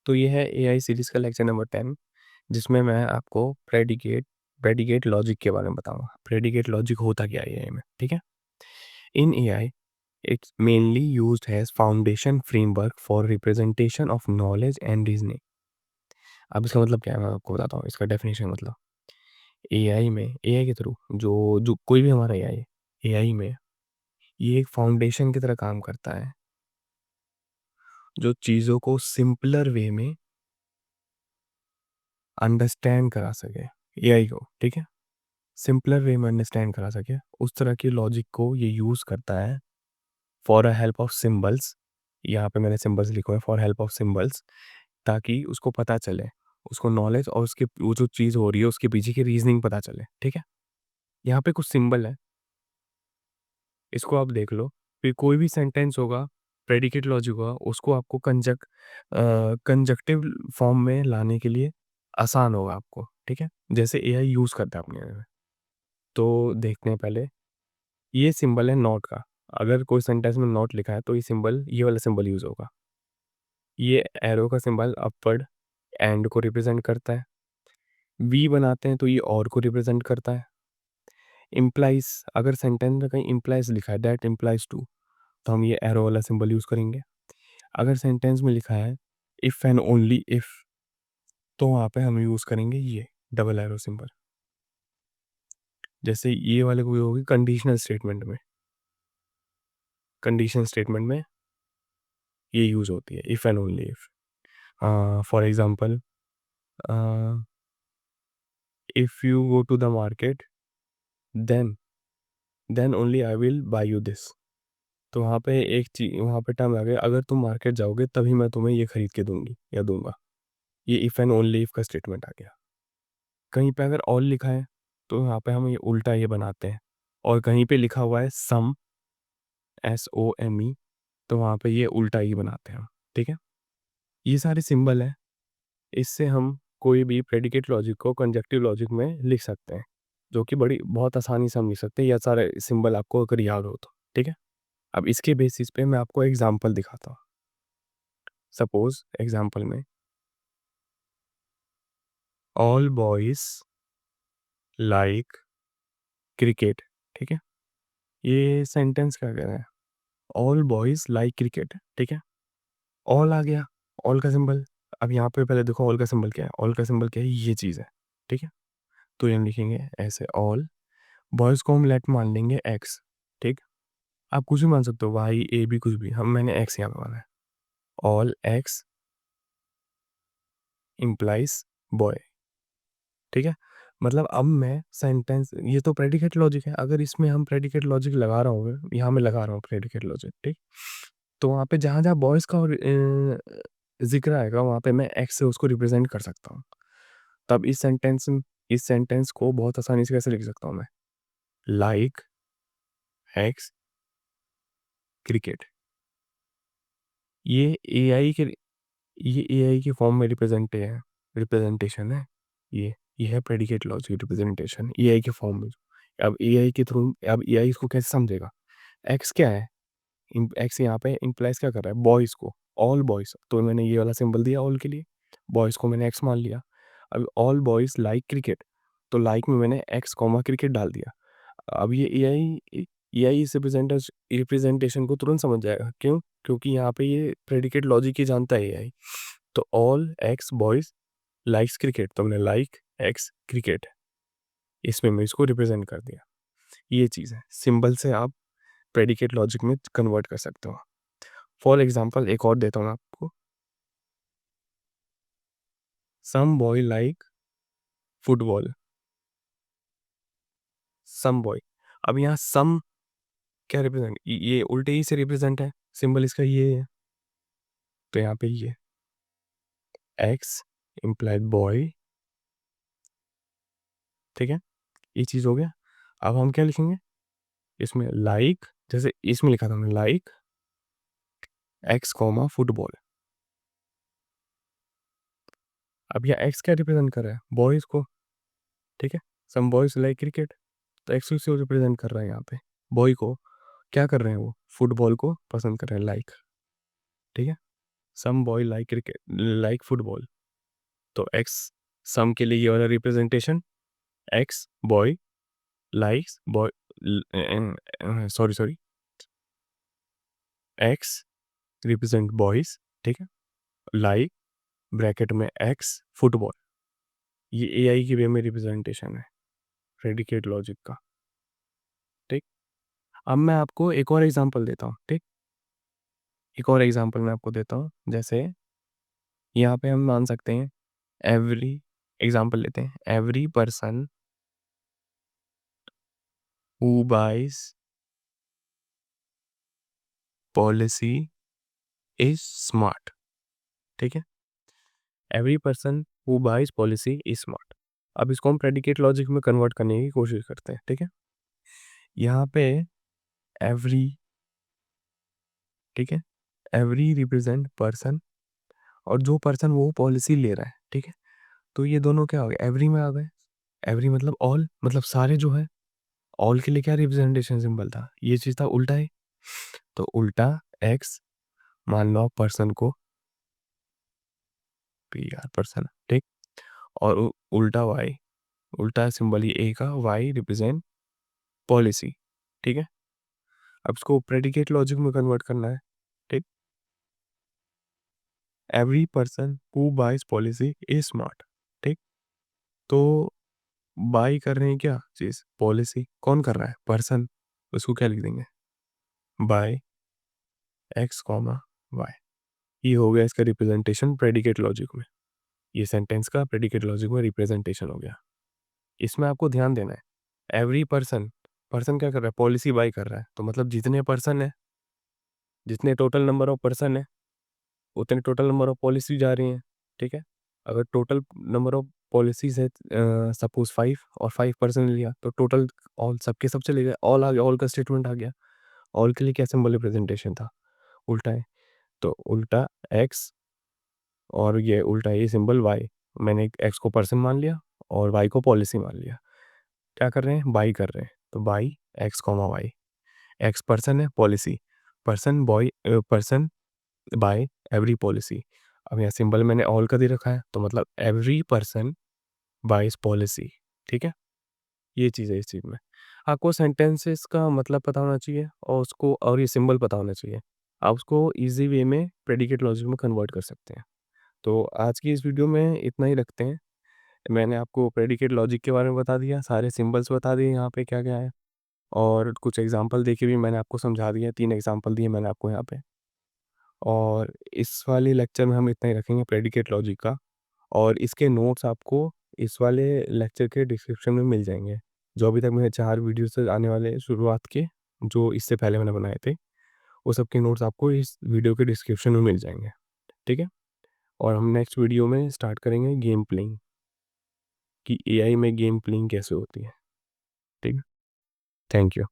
तो ये है एआई सीरीज़ का लेक्चर नंबर 10, जिसमें मैं आपको प्रेडिकेट लॉजिक के बारे में बताऊँगा। प्रेडिकेट लॉजिक होता क्या है एआई में, ठीक है? In AI it's mainly used as foundation framework for representation of knowledge and reasoning. अब इसका मतलब क्या है, मैं आपको बताता हूँ इसका डेफिनेशन। मतलब एआई के थ्रू जो जो कोई भी हमारा एआई है, एआई में ये एक फाउंडेशन की तरह काम करता है, जो चीज़ों को सिंपलर वे में अंडरस्टैंड करा सके एआई को, ठीक है? सिंपलर वे में अंडरस्टैंड करा सके, उस तरह की लॉजिक को ये यूज़ करता है for a help of symbols. यहाँ पे मैंने सिंबल्स लिखे हुए हैं, फॉर हेल्प ऑफ सिंबल्स, ताकि उसको पता चले, उसको नॉलेज और उसके वो जो चीज़ हो रही है उसके पीछे की रीज़निंग पता चले, ठीक है? यहाँ पे कुछ सिंबल है, इसको आप देख लो। फिर कोई भी सेंटेंस होगा, प्रेडिकेट लॉजिक होगा, उसको आपको कंजक्टिव फॉर्म में लाने के लिए आसान होगा आपको, ठीक है? जैसे एआई यूज़ करता है अपने में। तो देखते हैं पहले, ये सिंबल है नॉट का। अगर कोई सेंटेंस में नॉट लिखा है तो ये वाला सिंबल यूज़ होगा। ये एरो का सिंबल अपवर्ड एंड को रिप्रेजेंट करता है। वी बनाते हैं तो ये और को रिप्रेजेंट करता है। इम्प्लाइज़, अगर सेंटेंस में कहीं इम्प्लाइज़ लिखा है दैट इम्प्लाइज़ टू, तो हम ये एरो वाला सिंबल यूज़ करेंगे। अगर सेंटेंस में लिखा है इफ़ एंड ओनली इफ़, तो वहाँ पे हम यूज़ करेंगे ये डबल एरो सिंबल। जैसे ये वाले को होगी कंडीशन स्टेटमेंट में ये यूज़ होती है if and only if. For example, if you go to the market then then only I will buy you this. तो वहाँ पे टर्म आ गया, अगर तुम मार्केट जाओगे तभी मैं तुम्हें ये खरीद के दूँगी या दूँगा। ये इफ़ एंड ओनली इफ़ का स्टेटमेंट आ गया। कहीं पे अगर ऑल लिखा है, तो यहाँ पे हम ये उल्टा ये बनाते हैं, और कहीं पे लिखा हुआ है सम, SOME, तो वहाँ पे ये उल्टा ही बनाते हैं हम, ठीक है? ये सारे सिंबल हैं, इससे हम कोई भी प्रेडिकेट लॉजिक को कंजक्टिव लॉजिक में लिख सकते हैं, जो कि बड़ी बहुत आसानी से हम लिख सकते हैं, ये सारे सिंबल आपको अगर याद हो तो, ठीक है? अब इसके बेसिस पे मैं आपको एग्ज़ाम्पल दिखाता हूँ। सपोज़ एग्ज़ाम्पल में ऑल बॉयज़ लाइक क्रिकेट, ठीक है? ये सेंटेंस क्या कह रहा है? ऑल बॉयज़ लाइक क्रिकेट, ठीक है? ऑल आ गया, ऑल का सिंबल। अब यहाँ पे पहले देखो ऑल का सिंबल क्या है? ऑल का सिंबल क्या है? ये चीज़ है, ठीक है? तो ये हम लिखेंगे ऐसे ऑल, बॉयज़ को हम लेट मान लेंगे एक्स, ठीक? आप कुछ भी मान सकते हो, वाई, ए बी, कुछ भी। हम मैंने एक्स यहाँ पे माना है। ऑल एक्स इम्प्लाइज़ बॉय, ठीक है? मतलब अब मैं सेंटेंस, ये तो प्रेडिकेट लॉजिक है, अगर इसमें हम प्रेडिकेट लॉजिक लगा रहा हूँ, यहाँ मैं लगा रहा हूँ प्रेडिकेट लॉजिक, ठीक? तो वहाँ पे जहाँ-जहाँ बॉयज़ का ज़िक्र आएगा, वहाँ पे मैं एक्स से उसको रिप्रेज़ेंट कर सकता हूँ। तब इस सेंटेंस को बहुत आसानी से कैसे लिख सकता हूँ मैं? Like x cricket. ये एआई के ये एआई की फॉर्म में रिप्रेजेंटेशन है। ये है प्रेडिकेट लॉजिक रिप्रेजेंटेशन एआई के फॉर्म में। अब एआई इसको कैसे समझेगा? एक्स क्या है? एक्स यहाँ पे इम्प्लाइज़ क्या कर रहा है? बॉयज़ को, ऑल बॉयज़। तो मैंने ये वाला सिंबल दिया ऑल के लिए, बॉयज़ को मैंने एक्स मान लिया। अब ऑल बॉयज़ लाइक क्रिकेट, तो लाइक में मैंने एक्स कॉमा क्रिकेट डाल दिया। अब ये एआई इस रिप्रेजेंटेशन को तुरंत समझ जाएगा। क्यों? क्योंकि यहाँ पे ये प्रेडिकेट लॉजिक ही जानता है एआई। तो all x boys likes cricket, तो मैंने लाइक एक्स क्रिकेट, इसमें मैं इसको रिप्रेजेंट कर दिया। ये चीज़ है, सिंबल से आप प्रेडिकेट लॉजिक में कन्वर्ट कर सकते हो। फॉर एग्ज़ाम्पल एक और देता हूँ मैं आपको, सम बॉय लाइक फुटबॉल, सम बॉय। अब यहाँ सम क्या रिप्रेजेंट, ये उल्टे ही से रिप्रेजेंट है, सिंबल इसका ये है, तो यहाँ पे ये एक्स इम्प्लाइड बॉय, ठीक है? ये चीज़ हो गया। अब हम क्या लिखेंगे इसमें? लाइक, जैसे इसमें लिखा था हमने लाइक एक्स कॉमा फुटबॉल। अब यह एक्स क्या रिप्रेजेंट कर रहा है? बॉयज़ को, ठीक है? सम बॉयज़ लाइक क्रिकेट, तो एक्स को रिप्रेजेंट कर रहा है यहाँ पे। बॉय को क्या कर रहे हैं वो? फुटबॉल को पसंद कर रहे हैं, लाइक, ठीक है? Some boy like cricket like football, तो एक्स सम के लिए ये वाला representation, X boy likes boy, sorry sorry, X represent boys, ठीक है, लाइक ब्रैकेट में एक्स फुटबॉल, ये एआई की वे में रिप्रेजेंटेशन है प्रेडिकेट लॉजिक का, ठीक। अब मैं आपको एक और एग्जांपल देता हूँ, ठीक, एक और एग्जांपल मैं आपको देता हूँ। जैसे यहाँ पे हम मान सकते हैं एवरी, एग्जांपल लेते हैं, every person who buys policy is smart, ठीक है, every person who buys policy is smart. अब इसको हम प्रेडिकेट लॉजिक में कन्वर्ट करने की कोशिश करते हैं, ठीक है। यहाँ पे एवरी, ठीक है, एवरी रिप्रेजेंट पर्सन, और जो पर्सन वो पॉलिसी ले रहा है, ठीक है, तो ये दोनों क्या हो गए, एवरी में आ गए। एवरी मतलब ऑल, मतलब सारे जो है, ऑल के लिए क्या रिप्रेजेंटेशन सिंबल था, ये चीज था उल्टा है, तो उल्टा एक्स, मान लो पर्सन को पी आर पर्सन, ठीक, और उल्टा वाई, उल्टा सिंबल ये ए का, वाई रिप्रेजेंट पॉलिसी, ठीक है। अब इसको प्रेडिकेट लॉजिक में कन्वर्ट करना है, ठीक, every person who buys policy is smart, ठीक, तो बाई कर रहे हैं क्या चीज, पॉलिसी, कौन कर रहा है, पर्सन, उसको क्या लिख देंगे, बाय एक्स कॉमा वाई, ये हो गया इसका रिप्रेजेंटेशन प्रेडिकेट लॉजिक में, ये सेंटेंस का प्रेडिकेट लॉजिक में रिप्रेजेंटेशन हो गया। इसमें आपको ध्यान देना है, एवरी पर्सन, पर्सन क्या कर रहा है, पॉलिसी बाई कर रहा है, तो मतलब जितने पर्सन है, जितने टोटल नंबर ऑफ पर्सन है, उतने टोटल नंबर ऑफ पॉलिसी जा रही हैं, ठीक है। अगर टोटल नंबर ऑफ पॉलिसीज है सपोज 5, और 5% लिया, तो टोटल ऑल सबके सब चले गए, ऑल आ गया, ऑल का स्टेटमेंट आ गया। ऑल के लिए क्या सिंबल रिप्रेजेंटेशन था, उल्टा है, तो उल्टा एक्स, और ये उल्टा ये सिंबल वाई, मैंने एक्स को पर्सन मान लिया और वाई को पॉलिसी मान लिया, क्या कर रहे हैं, बाई कर रहे हैं, तो by X comma Y, X person है, policy person, boy person by every policy. अब यहाँ सिंबल मैंने ऑल का दे रखा है, तो मतलब एवरी पर्सन बाइज पॉलिसी, ठीक है, ये चीज़ है इस चीज़ में। आपको सेंटेंसेस का मतलब पता होना चाहिए, और उसको, और ये सिंबल पता होना चाहिए, आप उसको इजी वे में प्रेडिकेट लॉजिक में कन्वर्ट कर सकते हैं। तो आज की इस वीडियो में इतना ही रखते हैं। मैंने आपको प्रेडिकेट लॉजिक के बारे में बता दिया, सारे सिंबल्स बता दिए यहाँ पे क्या क्या है, और कुछ एग्जांपल देके भी मैंने आपको समझा दिया, 3 एग्जांपल दिए मैंने आपको यहाँ पे। और इस वाले लेक्चर में हम इतना ही रखेंगे प्रेडिकेट लॉजिक का, और इसके नोट्स आपको इस वाले लेक्चर के डिस्क्रिप्शन में मिल जाएंगे। जो अभी तक मेरे 4 वीडियो से आने वाले शुरुआत के, जो इससे पहले मैंने बनाए थे, वो सब के नोट्स आपको इस वीडियो के डिस्क्रिप्शन में मिल जाएंगे, ठीक है। और हम नेक्स्ट वीडियो में स्टार्ट करेंगे गेम प्लेइंग, कि एआई में गेम प्लेइंग कैसे होती है, ठीक है। Thank you.